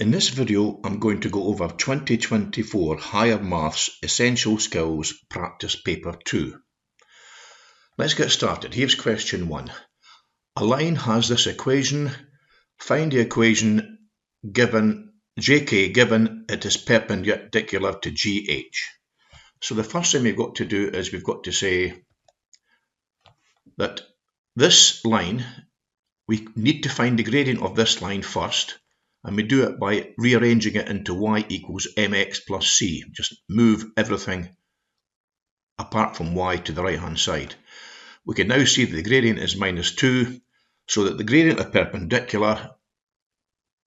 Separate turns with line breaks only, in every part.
In this video, I'm going to go over 2024 Higher Maths Essential Skills Practice Paper 2. Let's get started. Here's question 1. A line has this equation. Find the equation given JK given it is perpendicular to GH. So the first thing we've got to do is we've got to say that this line, we need to find the gradient of this line first. And we do it by rearranging it into y equals mx plus c. Just move everything apart from y to the right hand side. We can now see that the gradient is minus 2, so that the gradient of perpendicular,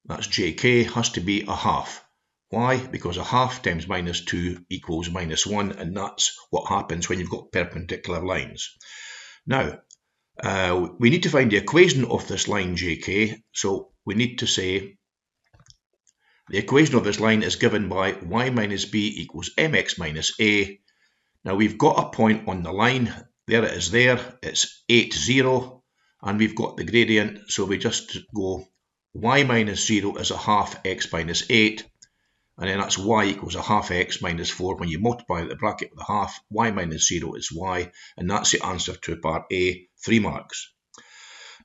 that's jk, has to be a half. Why? Because a half times minus 2 equals minus 1, and that's what happens when you've got perpendicular lines. Now, we need to find the equation of this line jk, so we need to say the equation of this line is given by y minus b equals mx minus a. Now we've got a point on the line. There it is there. It's 8, 0. And we've got the gradient. So we just go y minus 0 is a half x minus 8. And then that's y equals a half x minus 4. When you multiply the bracket with a half, y minus 0 is y. And that's the answer to part A, 3 marks.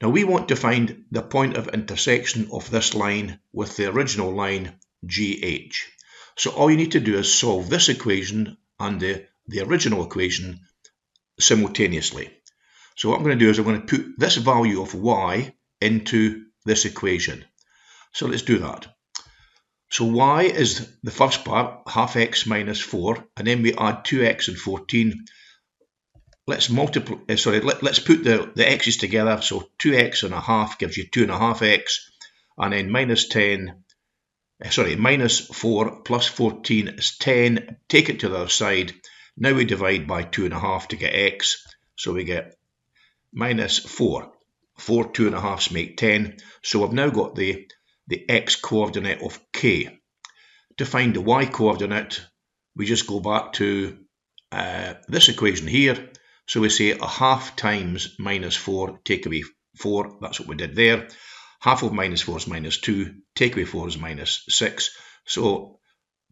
Now we want to find the point of intersection of this line with the original line GH. So all you need to do is solve this equation and the original equation simultaneously. So what I'm going to do is I'm going to put this value of y into this equation. So let's do that. So y is the first part, half x minus 4, and then we add 2x and 14. Let's multiply. Let's put the x's together. So 2x and a half gives you 2.5x, and then minus 4 plus 14 is 10. Take it to the other side. Now we divide by 2.5 to get x. So we get minus 4. 4 2.5s make 10. So we've now got the x coordinate of k. To find the y coordinate, we just go back to this equation here. So we say a half times minus 4, take away 4, that's what we did there. Half of minus 4 is minus 2, take away 4 is minus 6. So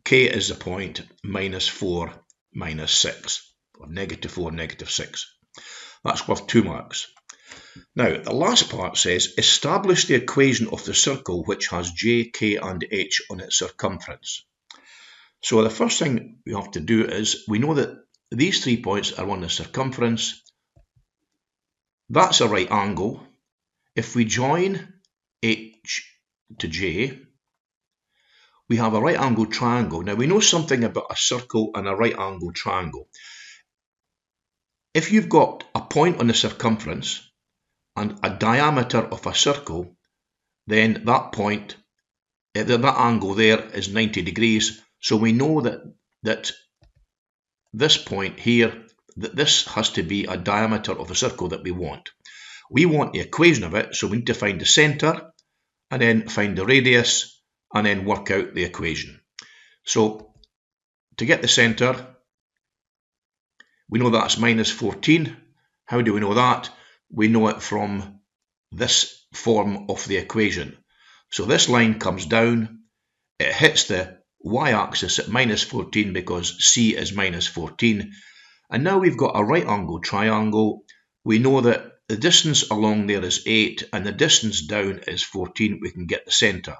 k is the point, minus 4, minus 6, or negative 4, negative 6. That's worth 2 marks. Now, the last part says, establish the equation of the circle which has j, k and h on its circumference. So the first thing we have to do is, we know that these 3 points are on the circumference. That's a right angle. If we join h to j, we have a right angle triangle. Now we know something about a circle and a right angle triangle. If you've got a point on the circumference and a diameter of a circle, then that point, that angle there is 90 degrees. So we know that this point here, that this has to be a diameter of a circle that we want. We want the equation of it, so we need to find the centre and then find the radius and then work out the equation. So to get the centre, we know that's minus 14. How do we know that? We know it from this form of the equation. So this line comes down, it hits the y-axis at minus 14 because c is minus 14. And now we've got a right angle triangle. We know that the distance along there is 8 and the distance down is 14. We can get the centre.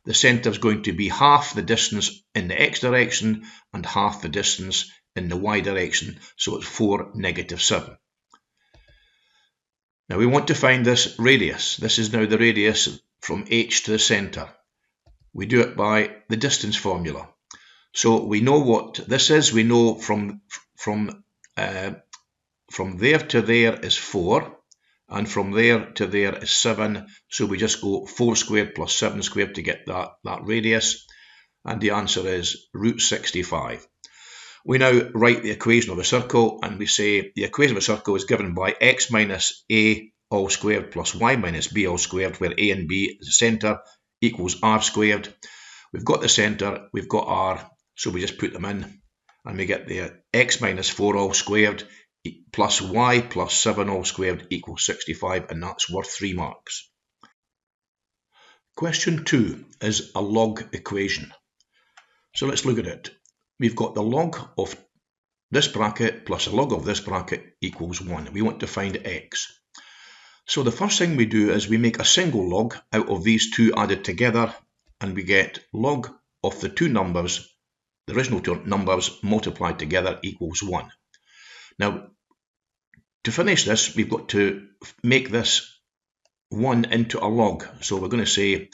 The centre is going to be half the distance in the x direction and half the distance in the y direction. So it's 4, negative 7. Now we want to find this radius. This is now the radius from h to the centre. We do it by the distance formula. So we know what this is. We know from there to there is 4, and from there to there is 7. So we just go 4 squared plus 7 squared to get that radius, and the answer is root 65. We now write the equation of a circle, and we say the equation of a circle is given by x minus a all squared plus y minus b all squared, where a and b is the centre, equals r squared. We've got the centre, we've got r, so we just put them in, and we get the x minus 4 all squared plus y plus 7 all squared equals 65, and that's worth 3 marks. Question 2 is a log equation. So let's look at it. We've got the log of this bracket plus a log of this bracket equals 1. We want to find x. So the first thing we do is we make a single log out of these two added together, and we get log of the two numbers, the original two numbers multiplied together equals 1. Now, to finish this, we've got to make this 1 into a log. So we're going to say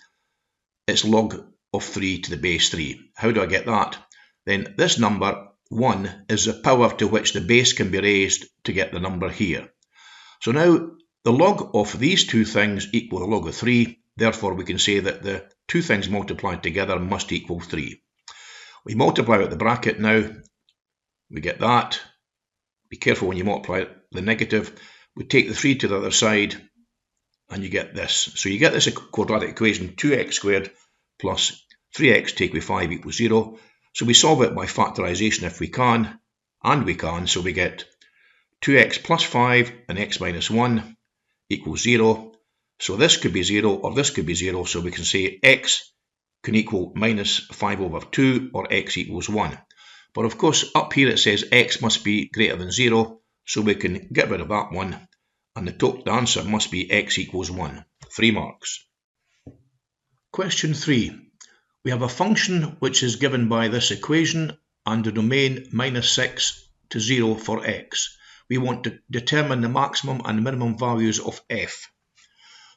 it's log of 3 to the base 3. How do I get that? Then this number 1 is the power to which the base can be raised to get the number here. So now the log of these two things equal the log of 3. Therefore, we can say that the two things multiplied together must equal 3. We multiply out the bracket now. We get that. Be careful when you multiply the negative. We take the 3 to the other side, and you get this. So you get this quadratic equation, 2x squared plus 3x take away 5 equals 0. So we solve it by factorisation if we can, and we can. So we get 2x plus 5 and x minus 1 equals 0. So this could be 0 or this could be 0. So we can say x can equal minus 5 over 2 or x equals 1. But of course up here it says x must be greater than 0. So we can get rid of that one. And the answer must be x equals 1. 3 marks. Question 3. We have a function which is given by this equation and the domain minus 6 to 0 for x. We want to determine the maximum and minimum values of f.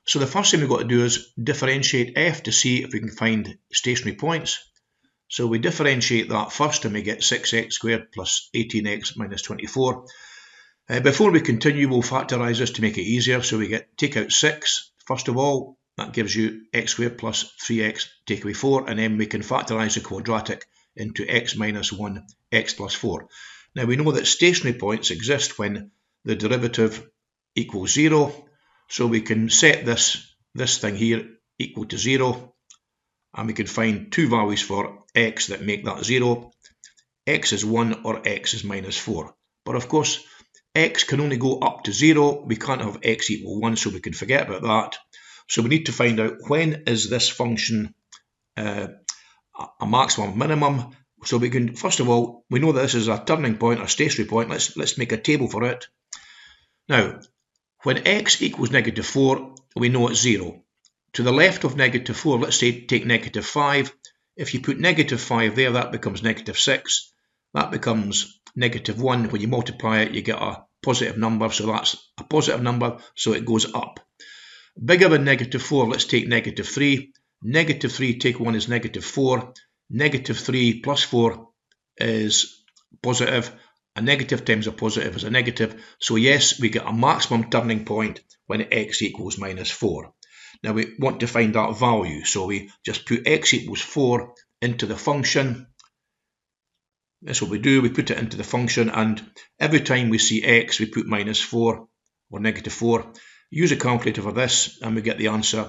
So the first thing we've got to do is differentiate f to see if we can find stationary points. So we differentiate that first and we get 6x squared plus 18x minus 24. Before we continue, we'll factorise this to make it easier. So we take out 6 first of all. That gives you x squared plus 3x take away 4, and then we can factorise the quadratic into x minus 1, x plus 4. Now we know that stationary points exist when the derivative equals 0, so we can set this thing here equal to 0, and we can find two values for x that make that 0. X is 1 or x is minus 4. But of course, x can only go up to 0. We can't have x equal 1, so we can forget about that. So we need to find out when is this function a maximum minimum. So we can, first of all, we know that this is a turning point, a stationary point. Let's make a table for it. Now, when x equals negative 4, we know it's 0. To the left of negative 4, let's say take negative 5. If you put negative 5 there, that becomes negative 6. That becomes negative 1. When you multiply it, you get a positive number. So that's a positive number, so it goes up. Bigger than negative 4, let's take negative 3. Negative 3 take 1 is negative 4. Negative 3 plus 4 is positive. A negative times a positive is a negative. So yes, we get a maximum turning point when x equals minus 4. Now we want to find that value. So we just put x equals 4 into the function. That's what we do. We put it into the function, and every time we see x, we put minus 4 or negative 4. Use a calculator for this and we get the answer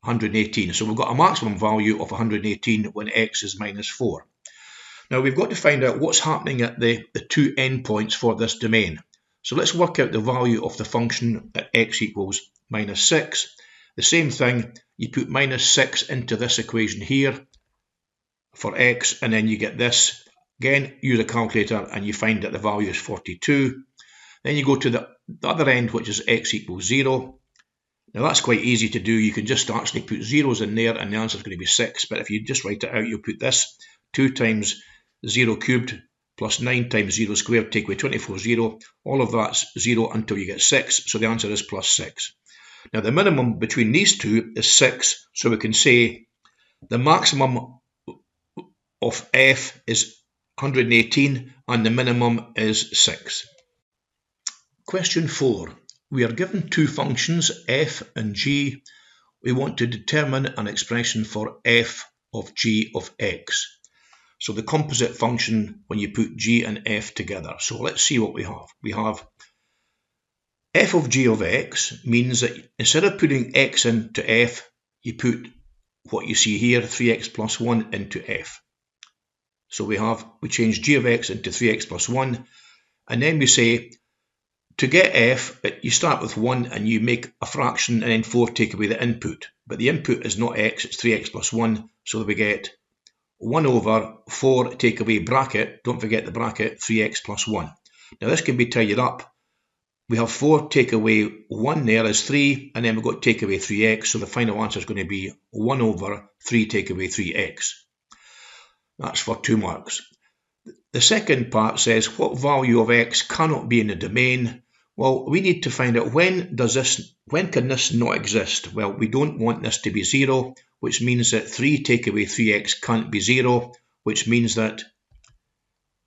118. So we've got a maximum value of 118 when x is minus 4. Now we've got to find out what's happening at the two endpoints for this domain. So let's work out the value of the function at x equals minus 6. The same thing, you put minus 6 into this equation here for x, and then you get this. Again, use a calculator and you find that the value is 42. Then you go to the other end, which is x equals 0. Now that's quite easy to do. You can just actually put zeros in there and the answer is going to be 6. But if you just write it out, you'll put this 2 times 0 cubed plus 9 times 0 squared, take away 24, 0. All of that's 0 until you get 6. So the answer is plus 6. Now the minimum between these two is 6. So we can say the maximum of f is 118 and the minimum is 6. Question 4. We are given two functions, f and g. We want to determine an expression for f of g of x. So the composite function when you put g and f together. So let's see what we have. We have f of g of x means that instead of putting x into f, you put what you see here, 3x plus 1 into f. So we change g of x into 3x plus 1, and then we say To get f, you start with 1 and you make a fraction and then 4 take away the input. But the input is not x, it's 3x plus 1, so that we get 1 over 4 take away bracket, don't forget the bracket, 3x plus 1. Now this can be tidied up. We have 4 take away 1 there is 3, and then we've got take away 3x, so the final answer is going to be 1 over 3 take away 3x. That's for 2 marks. The second part says, what value of x cannot be in the domain? Well, we need to find out when can this not exist? Well, we don't want this to be 0, which means that 3 take away 3x can't be 0, which means that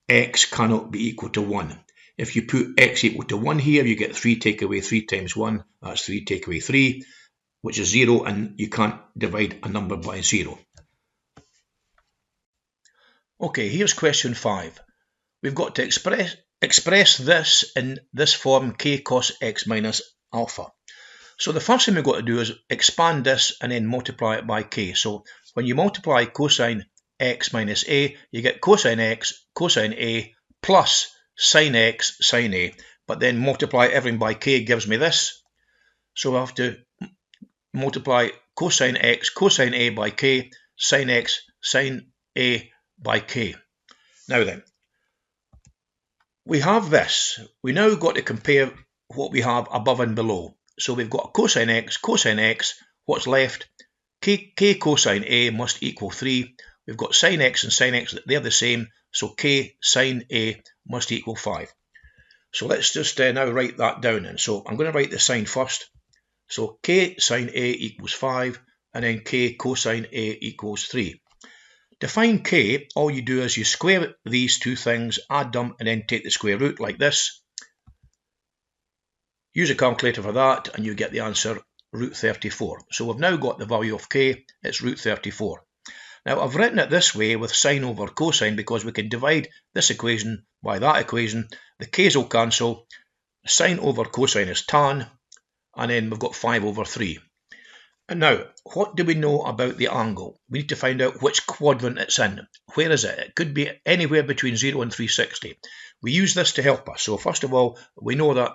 x cannot be equal to 1. If you put x equal to 1 here, you get 3 take away 3 times 1, that's 3 take away 3, which is 0, and you can't divide a number by 0. Okay, here's question 5. We've got to express this in this form, k cos x minus alpha. So the first thing we've got to do is expand this and then multiply it by k. So when you multiply cosine x minus a, you get cosine x, cosine a, plus sine x, sine a. But then multiply everything by k gives me this. So we have to multiply cosine x, cosine a by k, sine x, sine a by k. Now then, we have this. We now got to compare what we have above and below. So we've got cosine x, what's left? K cosine a must equal 3. We've got sine x and sine x, they're the same, so k sine a must equal 5. So let's just now write that down. And so I'm going to write the sine first. So k sine a equals 5, and then k cosine a equals 3. To find k, all you do is you square these two things, add them, and then take the square root like this. Use a calculator for that, and you get the answer, root 34. So we've now got the value of k, it's root 34. Now I've written it this way with sine over cosine because we can divide this equation by that equation. The k's will cancel, sine over cosine is tan, and then we've got 5 over 3. And now, what do we know about the angle? We need to find out which quadrant it's in. Where is it? It could be anywhere between 0 and 360. We use this to help us. So first of all, we know that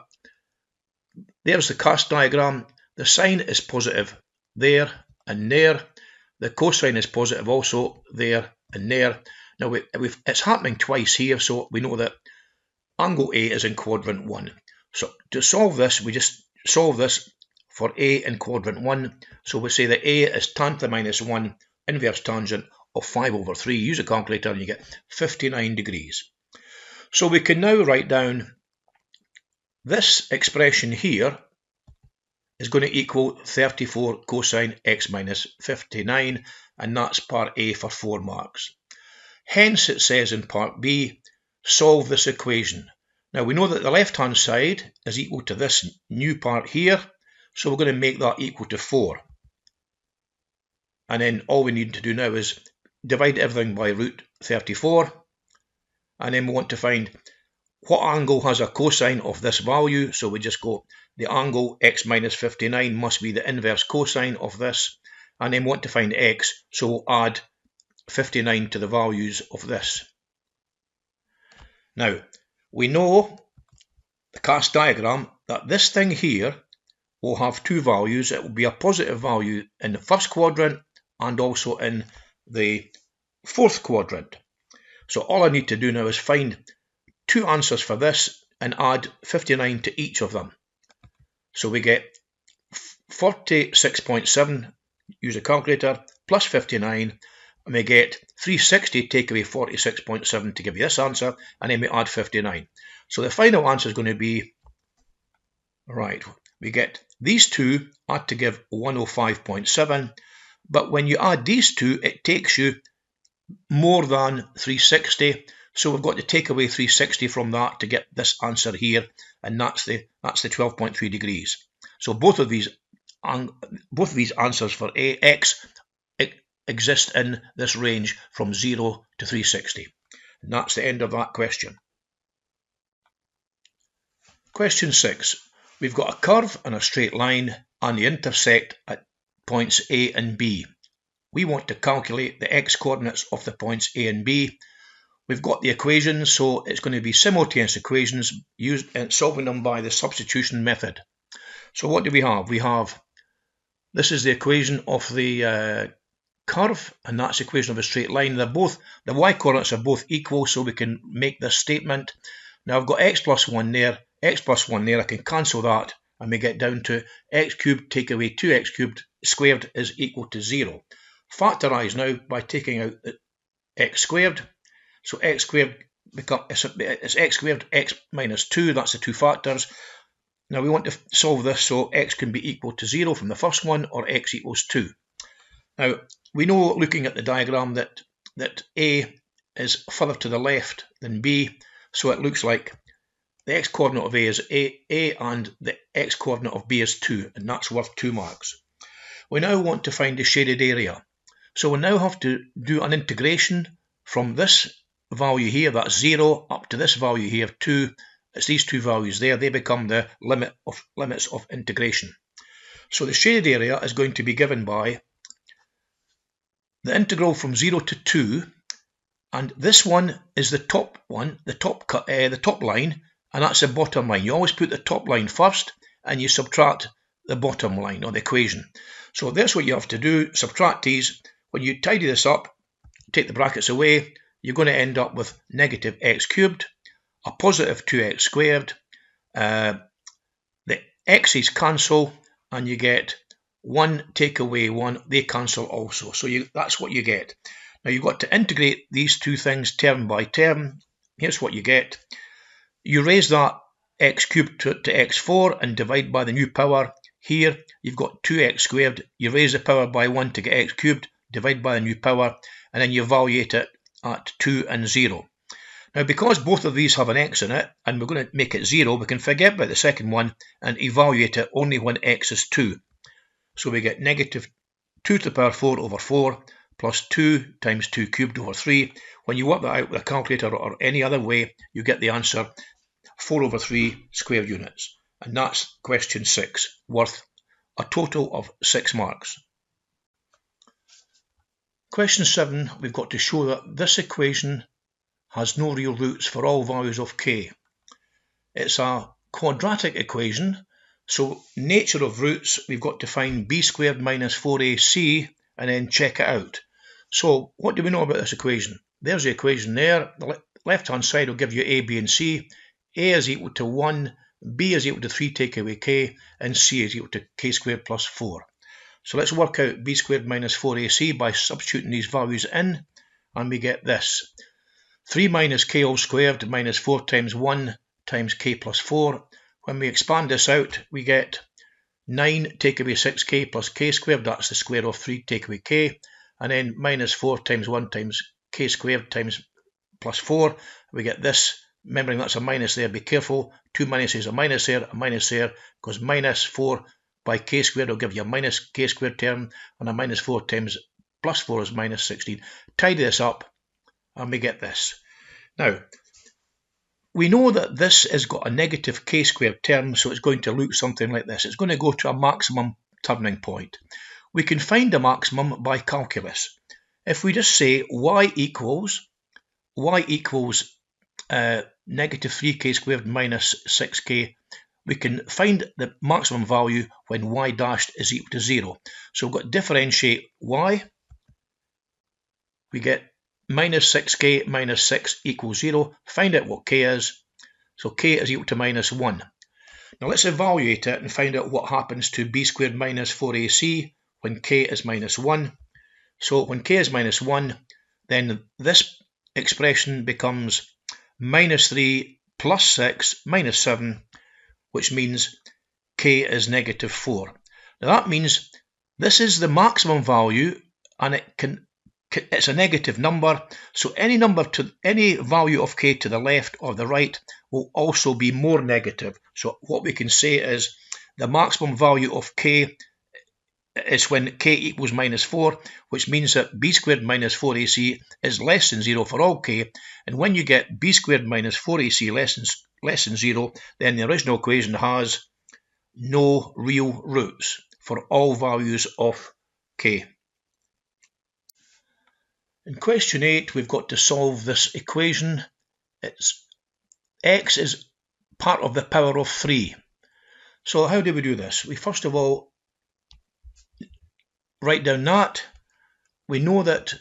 there's the cast diagram. The sine is positive there and there. The cosine is positive also there and there. Now, it's happening twice here, so we know that angle A is in quadrant 1. So to solve this, we just solve this for A in quadrant 1. So we say that A is tan to the minus 1 inverse tangent of 5 over 3. Use a calculator and you get 59 degrees. So we can now write down this expression here is going to equal 34 cosine x minus 59, and that's part A for 4 marks. Hence it says in part B, solve this equation. Now we know that the left hand side is equal to this new part here, so we're going to make that equal to 4. And then all we need to do now is divide everything by root 34, and then we want to find what angle has a cosine of this value. So we just go, the angle x minus 59 must be the inverse cosine of this, and then we want to find x, so we'll add 59 to the values of this. Now, we know the cast diagram that this thing here will have two values. It will be a positive value in the first quadrant and also in the fourth quadrant. So all I need to do now is find two answers for this and add 59 to each of them. So we get 46.7, use a calculator, plus 59, and we get 360 take away 46.7 to give you this answer, and then we add 59. So the final answer is going to be, right, we get these two add to give 105.7, but when you add these two, it takes you more than 360, so we've got to take away 360 from that to get this answer here, and that's the 12.3 degrees. So both of these answers for x exist in this range from 0 to 360. And that's the end of that question. Question 6. We've got a curve and a straight line, and they intersect at points A and B. We want to calculate the x-coordinates of the points A and B. we've got the equations, so it's going to be simultaneous equations used and solving them by the substitution method. So what do we have? We have, this is the equation of the curve, and that's the equation of a straight line. They're both, the y coordinates are both equal, so we can make this statement. Now I've got x plus 1 there, x plus 1 there, I can cancel that, and we get down to x cubed take away 2x cubed squared is equal to 0. Factorise now by taking out the x squared. So x squared it's x squared, x minus 2, that's the two factors. Now we want to solve this so x can be equal to 0 from the first one, or x equals 2. Now we know, looking at the diagram, that A is further to the left than B, so it looks like the x coordinate of A is A and the x coordinate of B is 2, and that's worth 2 marks. We now want to find the shaded area. So we now have to do an integration from this value here, that's 0, up to this value here, 2. It's these two values there, they become the limits of integration. So the shaded area is going to be given by the integral from 0 to 2, and this one is the top one, the top line, and that's the bottom line. You always put the top line first, and you subtract the bottom line, or the equation. So that's what you have to do, subtract these. When you tidy this up, take the brackets away, you're going to end up with negative x cubed, a positive 2x squared, the x's cancel, and you get 1 take away 1, they cancel also. So that's what you get. Now you've got to integrate these two things term by term. Here's what you get. You raise that x cubed to x4 and divide by the new power. Here you've got 2x squared. You raise the power by 1 to get x cubed, divide by the new power, and then you evaluate it at 2 and 0. Now because both of these have an x in it, and we're going to make it 0, we can forget about the second one and evaluate it only when x is 2. So we get negative 2 to the power 4 over 4 plus 2 times 2 cubed over 3. When you work that out with a calculator or any other way, you get the answer 4 over 3 square units. And that's question 6, worth a total of 6 marks. Question 7, we've got to show that this equation has no real roots for all values of k. It's a quadratic equation, so nature of roots, we've got to find b squared minus 4ac and then check it out. So what do we know about this equation? There's the equation there. The left hand side will give you a, b and c. A is equal to 1, b is equal to 3 take away k, and c is equal to k squared plus 4. So let's work out b squared minus 4ac by substituting these values in, and we get this. 3 minus k all squared minus 4 times 1 times k plus 4. When we expand this out, we get 9 take away 6k plus k squared, that's the square of 3 take away k, and then minus 4 times 1 times k squared times plus 4. We get this, remembering that's a minus there, be careful, 2 minuses, a minus there, because minus 4 by k squared will give you a minus k squared term, and a minus 4 times plus 4 is minus 16. Tidy this up, and we get this. Now, we know that this has got a negative k squared term, so it's going to look something like this. It's going to go to a maximum turning point. We can find a maximum by calculus. If we just say y equals negative 3k squared minus 6k, we can find the maximum value when y dashed is equal to 0. So we've got to differentiate y. We get minus 6k minus 6 equals 0. Find out what k is. So k is equal to minus 1. Now let's evaluate it and find out what happens to b squared minus 4ac when k is minus 1. So when k is minus 1, then this expression becomes minus 3 plus 6 minus 7, which means k is negative 4. Now that means this is the maximum value, and it's a negative number, so any value of k to the left or the right will also be more negative. So what we can say is the maximum value of k is when k equals minus 4, which means that b squared minus 4ac is less than 0 for all k, and when you get b squared minus 4ac less than 0, then the original equation has no real roots for all values of k. In question 8, we've got to solve this equation. It's x is part of the power of 3. So how do we do this? We first of all write down that. We know that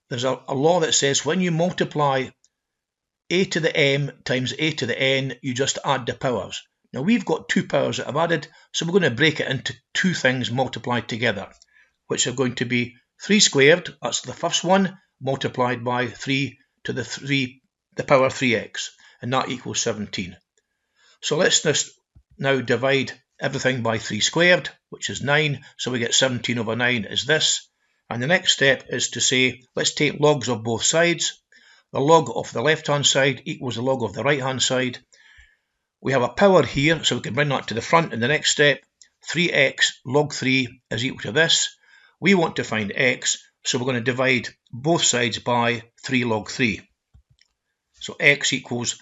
there's a law that says when you multiply a to the m times a to the n, you just add the powers. Now we've got two powers that I've added, so we're going to break it into two things multiplied together, which are going to be 3 squared, that's the first one, multiplied by 3 to the power 3x, and that equals 17. So let's just now divide everything by 3 squared, which is 9, so we get 17 over 9 is this. And the next step is to say, let's take logs of both sides. The log of the left-hand side equals the log of the right-hand side. We have a power here, so we can bring that to the front in the next step. 3x log 3 is equal to this. We want to find x, so we're going to divide both sides by 3 log 3. So x equals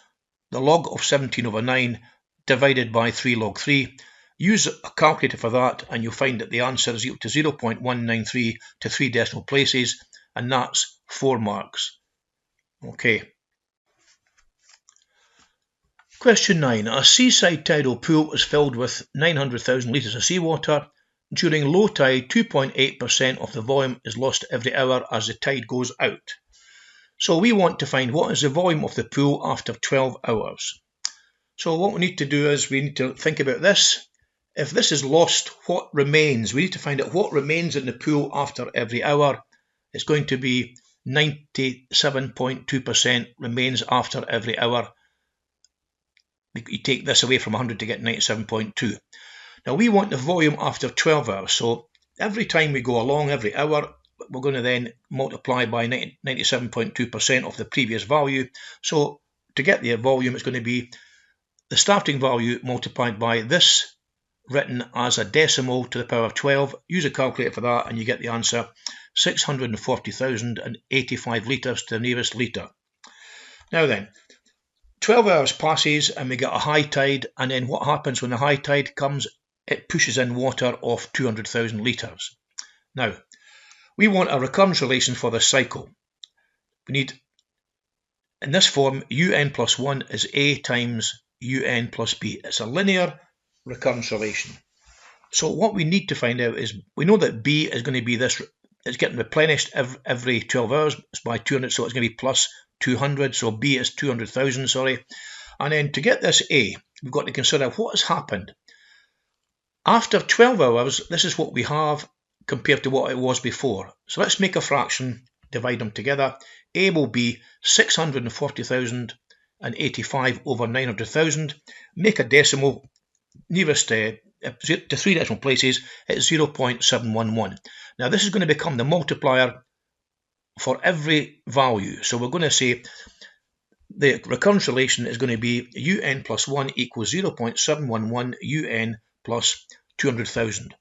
the log of 17 over 9 divided by 3 log 3. Use a calculator for that and you'll find that the answer is equal to 0.193 to 3 decimal places, and that's 4 marks. Okay. Question 9. A seaside tidal pool is filled with 900,000 litres of seawater. During low tide, 2.8% of the volume is lost every hour as the tide goes out. So we want to find what is the volume of the pool after 12 hours. So what we need to do is we need to think about this. If this is lost, what remains? We need to find out what remains in the pool after every hour. It's going to be 97.2% remains after every hour. You take this away from 100 to get 97.2. Now we want the volume after 12 hours. So every time we go along, every hour, we're going to then multiply by 97.2% of the previous value. So to get the volume, it's going to be the starting value multiplied by this written as a decimal to the power of 12. Use a calculator for that and you get the answer 640,085 litres to the nearest litre. Now then, 12 hours passes and we get a high tide, and then what happens when the high tide comes? It pushes in water of 200,000 litres. Now, we want a recurrence relation for this cycle. We need, in this form, un plus 1 is a times un plus b. It's a linear recurrence relation. So what we need to find out is, we know that b is going to be this, it's getting replenished every 12 hours by 200, so it's going to be plus 200, so b is 200,000, sorry. And then to get this a, we've got to consider what has happened. After 12 hours, this is what we have compared to what it was before. So let's make a fraction, divide them together. A will be 640,085 over 900,000. Make a decimal, nearest to 3 decimal places, it's 0.711. Now this is going to become the multiplier for every value. So we're going to say the recurrence relation is going to be un plus 1 equals 0.711 un plus 200,000.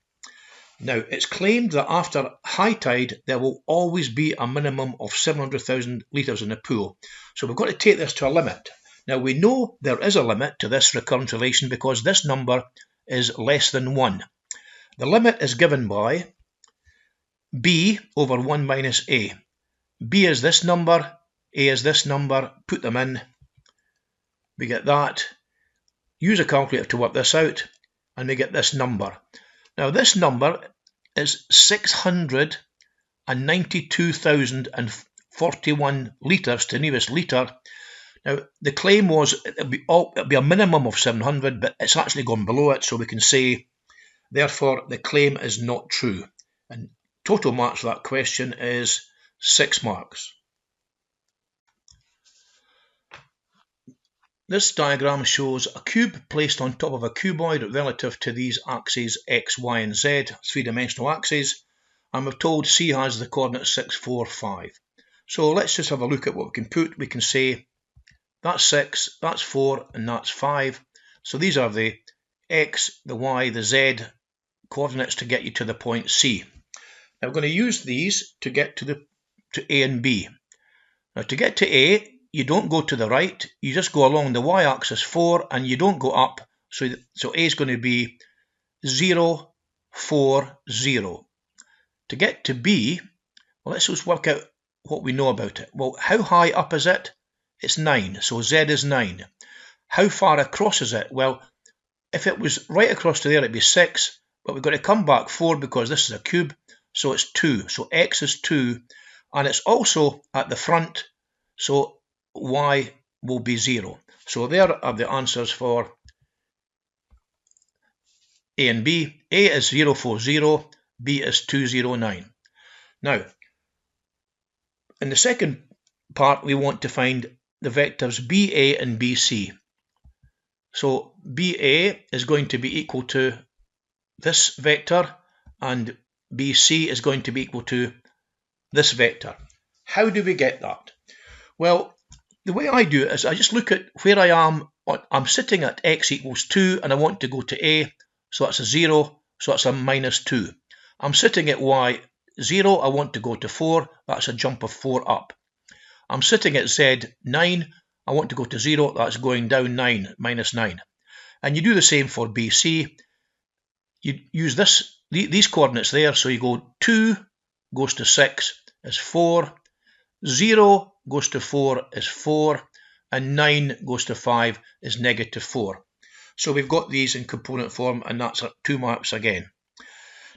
Now it's claimed that after high tide there will always be a minimum of 700,000 litres in the pool. So we've got to take this to a limit. Now we know there is a limit to this recurrence relation because this number is less than 1. The limit is given by b over 1 minus a. b is this number, a is this number, put them in, we get that. Use a calculator to work this out and we get this number. Now this number is 692,041 litres to the nearest litre. Now the claim was it'll be a minimum of 700, but it's actually gone below it, so we can say therefore the claim is not true. And total marks for that question is 6 marks. This diagram shows a cube placed on top of a cuboid relative to these axes x, y and z, three-dimensional axes, and we're told C has the coordinates 6, 4, 5. So let's just have a look at what we can put. We can say that's 6, that's 4 and that's 5. So these are the x, the y, the z coordinates to get you to the point C. Now we're going to use these to get to A and B. Now to get to A, you don't go to the right, you just go along the y-axis 4 and you don't go up, so A is going to be 0, 4, 0. To get to B, well, let's just work out what we know about it. Well, how high up is it? It's 9, so Z is 9. How far across is it? Well, if it was right across to there, it'd be 6, but we've got to come back 4 because this is a cube, so it's 2. So X is 2, and it's also at the front, so Y will be 0. So there are the answers for A and B. A is 040, B is 209. Now, in the second part, we want to find the vectors BA and BC. So BA is going to be equal to this vector, and BC is going to be equal to this vector. How do we get that? Well, the way I do it is I just look at where I am. I'm sitting at x equals 2, and I want to go to A, so that's a 0, so that's a minus 2. I'm sitting at y 0, I want to go to 4, that's a jump of 4 up. I'm sitting at z 9, I want to go to 0, that's going down 9, minus 9. And you do the same for BC. You use these coordinates there, so you go 2 goes to 6 is 4, 0 goes to 4 is 4, and 9 goes to 5 is negative 4. So we've got these in component form, and that's 2 marks again.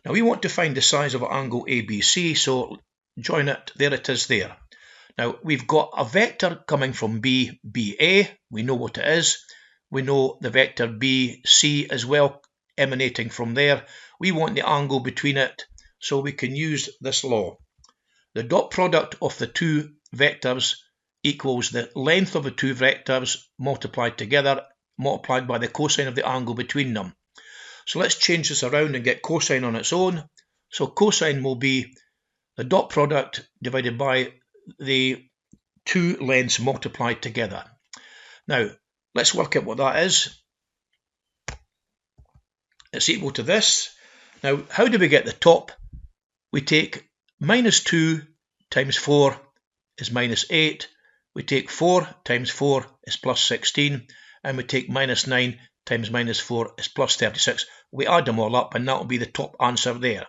Now we want to find the size of an angle ABC, so join it, there it is there. Now we've got a vector coming from B, BA, we know what it is. We know the vector BC as well, emanating from there. We want the angle between it, so we can use this law. The dot product of the two vectors equals the length of the two vectors multiplied together, multiplied by the cosine of the angle between them. So let's change this around and get cosine on its own. So cosine will be the dot product divided by the two lengths multiplied together. Now, let's work out what that is. It's equal to this. Now, how do we get the top? We take minus 2 times 4 is minus 8. We take 4 times 4 is plus 16. And we take minus 9 times minus 4 is plus 36. We add them all up, and that will be the top answer there.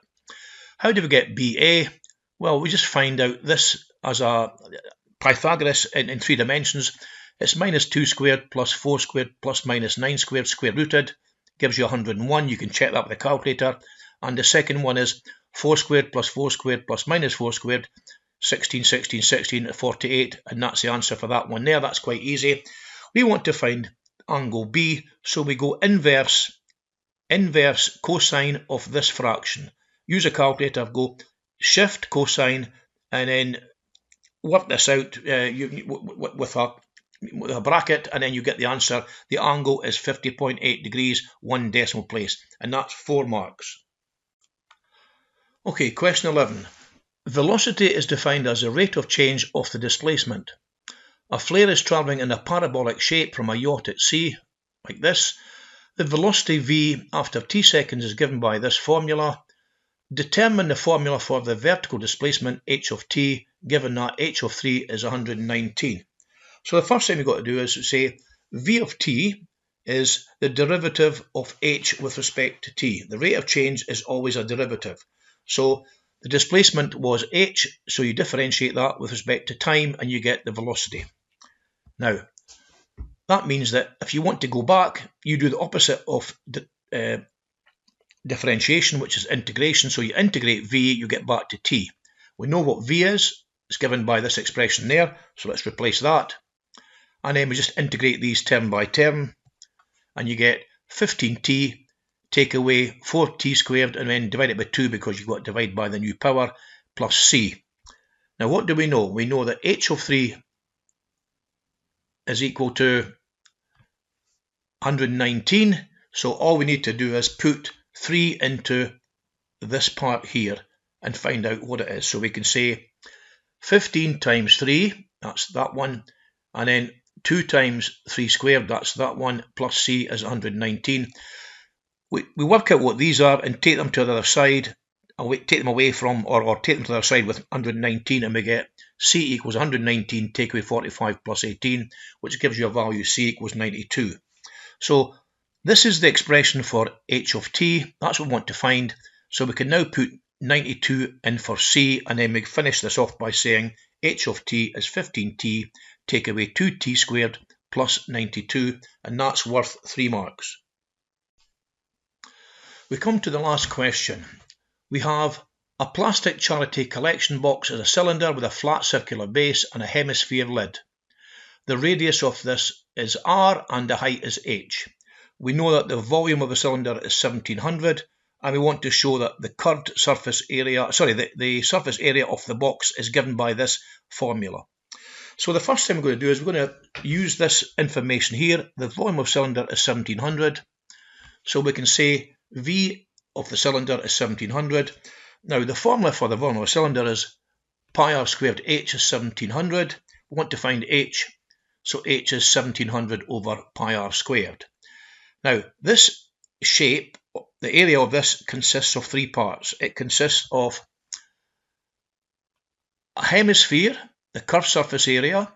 How do we get BA? Well, we just find out this as a Pythagoras in 3 dimensions. It's minus 2 squared plus 4 squared plus minus 9 squared square rooted. Gives you 101. You can check that with a calculator. And the second one is 4 squared plus 4 squared plus minus 4 squared, 16, 16, 16, 48. And that's the answer for that one there. That's quite easy. We want to find angle B, so we go inverse cosine of this fraction. Use a calculator, go shift cosine, and then work this out with a bracket, and then you get the answer. The angle is 50.8 degrees, 1 decimal place, and that's 4 marks. Okay, question 11. Velocity is defined as the rate of change of the displacement. A flare is travelling in a parabolic shape from a yacht at sea, like this. The velocity v after t seconds is given by this formula. Determine the formula for the vertical displacement h of t, given that h of 3 is 119. So the first thing we've got to do is say v of t is the derivative of h with respect to t. The rate of change is always a derivative. So the displacement was h, so you differentiate that with respect to time and you get the velocity. Now, that means that if you want to go back, you do the opposite of differentiation, which is integration. So you integrate v, you get back to t. We know what v is. It's given by this expression there. So let's replace that. And then we just integrate these term by term. And you get 15t, take away 4t squared, and then divide it by 2 because you've got to divide by the new power, plus c. Now what do we know? We know that h of 3 is equal to 119. So all we need to do is put 3 into this part here and find out what it is. So we can say 15 times 3, that's that one, and then 2 times 3 squared, that's that one, plus c is 119. We work out what these are and take them to the other side, and we take them away from, or take them to the other side with 119, and we get c equals 119, take away 45 plus 18, which gives you a value c equals 92. So this is the expression for h of t. That's what we want to find. So we can now put 92 in for c, and then we finish this off by saying h of t is 15t, take away 2t squared plus 92, and that's worth 3 marks. We come to the last question. We have a plastic charity collection box as a cylinder with a flat circular base and a hemisphere lid. The radius of this is r and the height is h. We know that the volume of the cylinder is 1700, and we want to show that the curved surface area, the surface area of the box is given by this formula. So the first thing we're going to do is we're going to use this information here. The volume of cylinder is 1700, so we can say V of the cylinder is 1700. Now the formula for the volume of a cylinder is pi r squared, h is 1700. We want to find h, so h is 1700 over pi r squared. Now this shape, the area of this consists of 3 parts. It consists of a hemisphere, the curved surface area.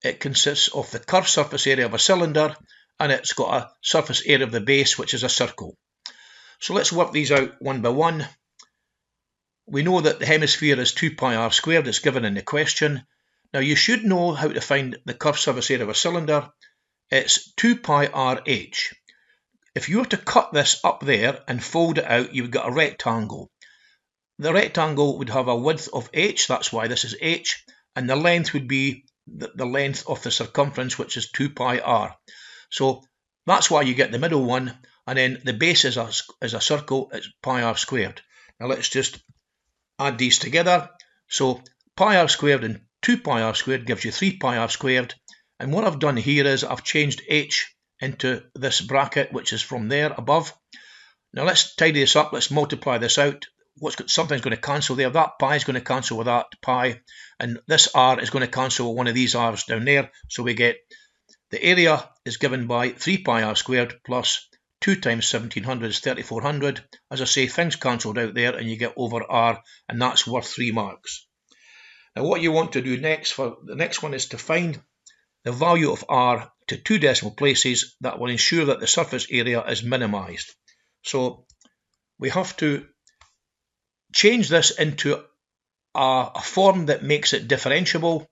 It consists of the curved surface area of a cylinder, and it's got a surface area of the base, which is a circle. So let's work these out one by one. We know that the hemisphere is 2 pi r squared. It's given in the question. Now you should know how to find the curved surface area of a cylinder. It's 2 pi r h. If you were to cut this up there and fold it out, you've got a rectangle. The rectangle would have a width of h, that's why this is h, and the length would be the length of the circumference, which is 2 pi r. So that's why you get the middle one, and then the base is a circle, it's pi r squared. Now let's just add these together. So pi r squared and 2 pi r squared gives you 3 pi r squared, and what I've done here is I've changed h into this bracket, which is from there above. Now let's tidy this up, let's multiply this out. Something's going to cancel there. That pi is going to cancel with that pi, and this r is going to cancel with one of these r's down there. So we get the area is given by 3 pi r squared plus 2 times 1700 is 3400. As I say, things cancelled out there, and you get over r, and that's worth 3 marks. Now what you want to do next, for the next one, is to find the value of r to 2 decimal places that will ensure that the surface area is minimized. So we have to change this into a form that makes it differentiable,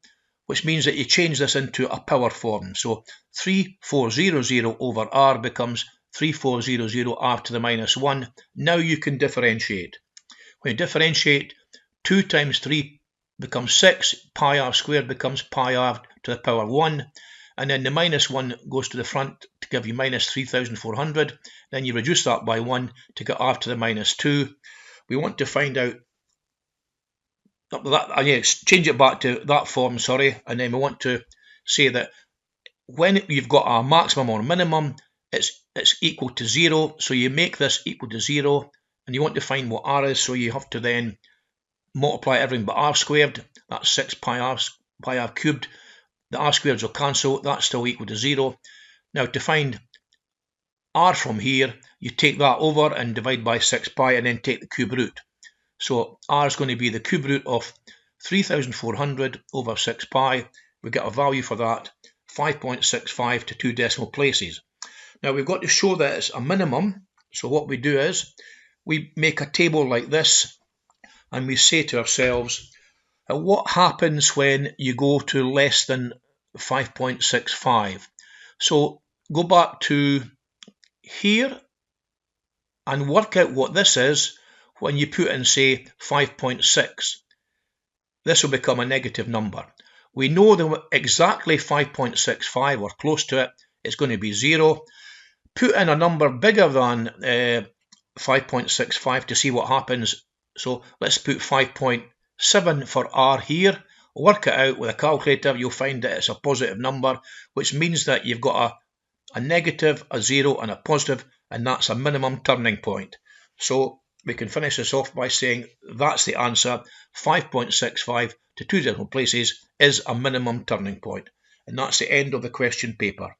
which means that you change this into a power form. So 3400 over r becomes 3400 r to the minus 1. Now you can differentiate. When you differentiate, 2 times 3 becomes 6, pi r squared becomes pi r to the power 1, and then the minus 1 goes to the front to give you minus 3400. Then you reduce that by 1 to get r to the minus 2. We want to find out that, change it back to that form, and then we want to say that when you've got a maximum or minimum, it's equal to 0, so you make this equal to 0, and you want to find what r is, so you have to then multiply everything by r squared. That's 6 pi r cubed. The r squareds will cancel, that's still equal to 0. Now to find r from here, you take that over and divide by 6 pi, and then take the cube root. So r is going to be the cube root of 3400 over 6 pi. We get a value for that, 5.65 to 2 decimal places. Now we've got to show that it's a minimum. So what we do is we make a table like this, and we say to ourselves, what happens when you go to less than 5.65? So go back to here and work out what this is when you put in, say, 5.6. This will become a negative number. We know that exactly 5.65 or close to it is going to be 0. Put in a number bigger than 5.65 to see what happens. So let's put 5.7 for r here. Work it out with a calculator. You'll find that it's a positive number, which means that you've got a negative, a 0 and a positive, and that's a minimum turning point. So we can finish this off by saying that's the answer. 5.65 to 2 decimal places is a minimum turning point. And that's the end of the question paper.